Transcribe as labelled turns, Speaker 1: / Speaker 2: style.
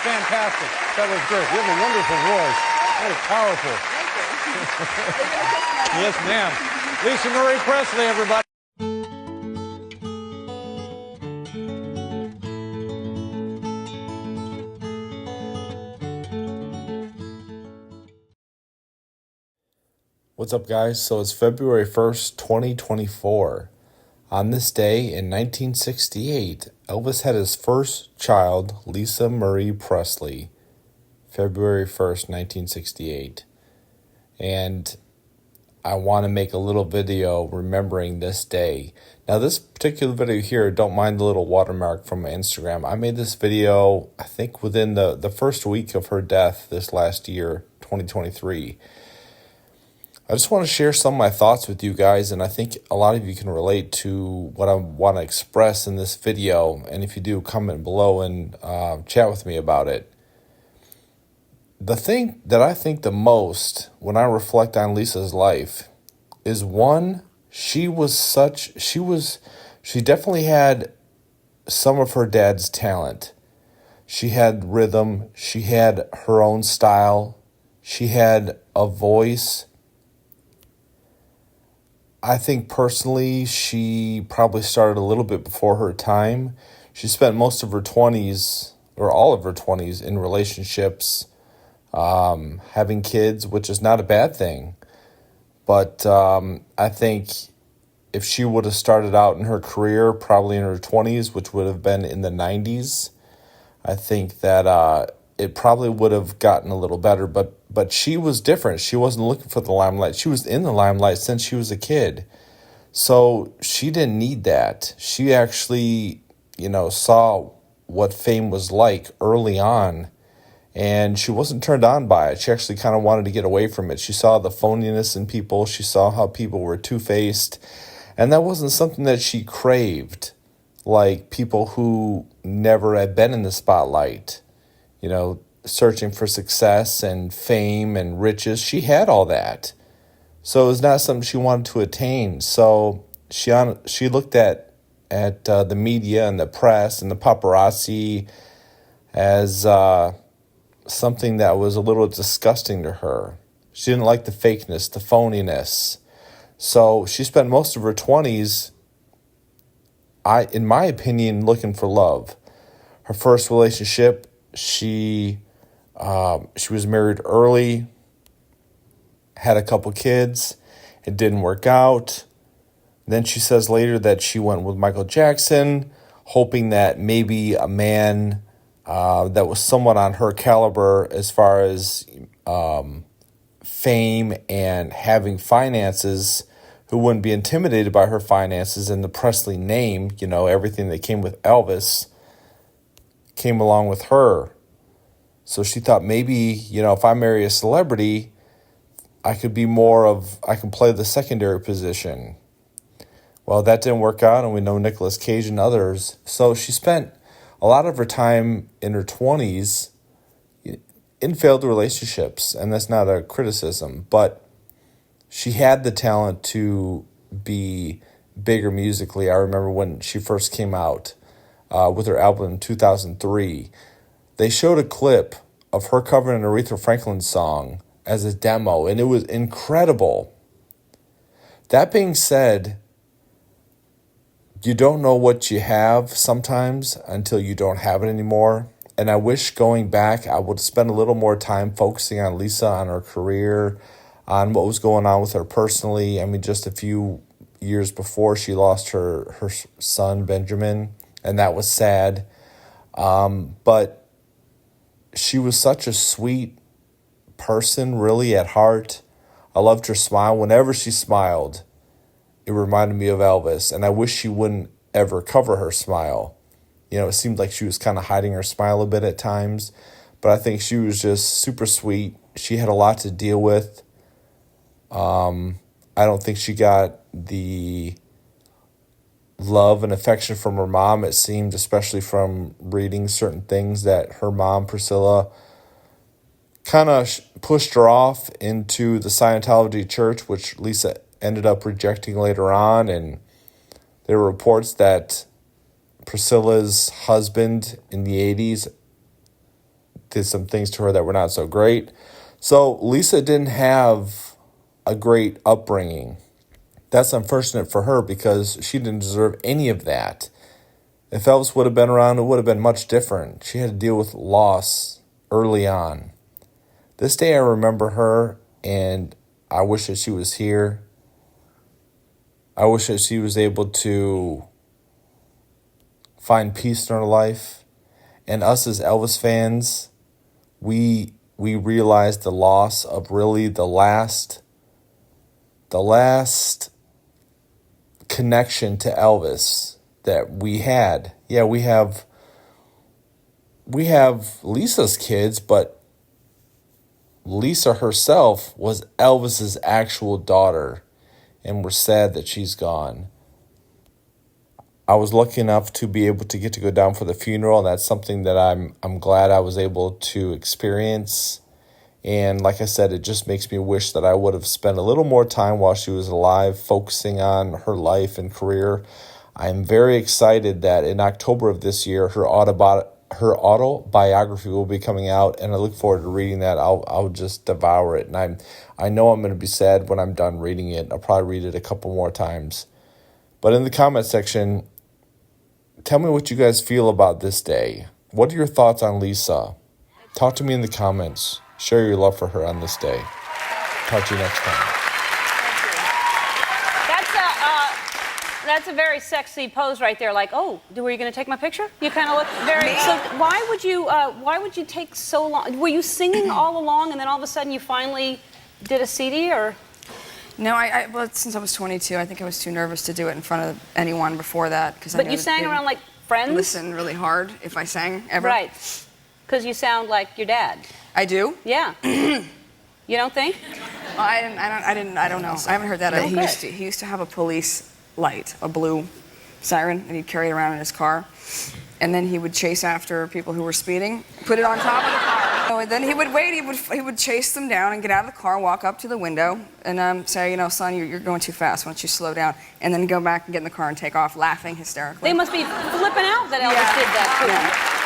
Speaker 1: fantastic. That was great. You have a wonderful voice. That is powerful.
Speaker 2: Thank you.
Speaker 1: Yes, ma'am. Lisa Marie Presley, everybody.
Speaker 3: What's up, guys? So it's February 1st, 2024. On this day in 1968, Elvis had his first child, Lisa Marie Presley. February 1st, 1968. And I want to make a little video remembering this day. Now, this particular video here, don't mind the little watermark from my Instagram. I made this video, I think, within the first week of her death this last year, 2023. I just want to share some of my thoughts with you guys, and I think a lot of you can relate to what I want to express in this video. And if you do, comment below and chat with me about it. The thing that I think the most when I reflect on Lisa's life is, one, she definitely had some of her dad's talent. She had rhythm, she had her own style, she had a voice. I think personally she probably started a little bit before her time. She spent most of her 20s, or all of her 20s, in relationships, having kids, which is not a bad thing. But I think if she would have started out in her career probably in her 20s, which would have been in the 90s, I think that it probably would have gotten a little better. But she was different. She wasn't looking for the limelight. She was in the limelight since she was a kid. So she didn't need that. She actually, saw what fame was like early on, and she wasn't turned on by it. She actually kind of wanted to get away from it. She saw the phoniness in people. She saw how people were two-faced, and that wasn't something that she craved, like people who never had been in the spotlight, searching for success and fame and riches. She had all that. So it was not something she wanted to attain. So she looked at the media and the press and the paparazzi as something that was a little disgusting to her. She didn't like the fakeness, the phoniness. So she spent most of her 20s, in my opinion, looking for love. Her first relationship, she was married early, had a couple kids. It didn't work out. Then she says later that she went with Michael Jackson, hoping that maybe a man that was somewhat on her caliber as far as fame and having finances, who wouldn't be intimidated by her finances and the Presley name, everything that came with Elvis, came along with her. So she thought maybe, if I marry a celebrity, I can play the secondary position. Well, that didn't work out, and we know Nicolas Cage and others. So she spent a lot of her time in her 20s in failed relationships, and that's not a criticism, but she had the talent to be bigger musically. I remember when she first came out with her album in 2003. They showed a clip of her covering an Aretha Franklin song as a demo, and it was incredible. That being said, you don't know what you have sometimes until you don't have it anymore. And I wish going back, I would spend a little more time focusing on Lisa, on her career, on what was going on with her personally. I mean, just a few years before, she lost her son, Benjamin, and that was sad. But she was such a sweet person, really, at heart. I loved her smile. Whenever she smiled, it reminded me of Elvis, and I wish she wouldn't ever cover her smile. It seemed like she was kind of hiding her smile a bit at times, but I think she was just super sweet. She had a lot to deal with. I don't think she got the love and affection from her mom. It seemed, especially from reading certain things, that her mom, Priscilla, kind of pushed her off into the Scientology church, which Lisa ended up rejecting later on. And there were reports that Priscilla's husband in the 80s did some things to her that were not so great. So Lisa didn't have a great upbringing. That's unfortunate for her because she didn't deserve any of that. If Elvis would have been around, it would have been much different. She had to deal with loss early on. This day I remember her, and I wish that she was here. I wish that she was able to find peace in her life. And us as Elvis fans, we realized the loss of really the last connection to Elvis that we had. Yeah, we have Lisa's kids, but Lisa herself was Elvis's actual daughter, and we're sad that she's gone. I was lucky enough to be able to get to go down for the funeral, and that's something that I'm glad I was able to experience. And like I said, it just makes me wish that I would have spent a little more time while she was alive focusing on her life and career. I'm very excited that in October of this year, her autobiography will be coming out, and I look forward to reading that. I'll just devour it, and I know I'm going to be sad when I'm done reading it. I'll probably read it a couple more times. But in the comment section, tell me what you guys feel about this day. What are your thoughts on Lisa? Talk to me in the comments. Share your love for her on this day. Talk to you next time.
Speaker 2: That's a very sexy pose right there. Like, oh, were you going to take my picture? You kind of look very. So why would you take so long? Were you singing all along, and then all of a sudden you finally did a CD, or?
Speaker 4: No, well, since I was 22, I think I was too nervous to do it in front of anyone before that.
Speaker 2: But you sang around like friends?
Speaker 4: Listen really hard if I sang ever.
Speaker 2: Right. Because you sound like your dad.
Speaker 4: I do?
Speaker 2: Yeah. You don't think?
Speaker 4: Well, I don't know. I haven't heard that. He used to have a police light, a blue siren, and he'd carry it around in his car. And then he would chase after people who were speeding, put it on top of the car. And then he would wait, he would chase them down and get out of the car, walk up to the window, and say, you know, son, you're going too fast, why don't you slow down? And then go back and get in the car and take off, laughing hysterically.
Speaker 2: They must be flipping out that Elvis did that too.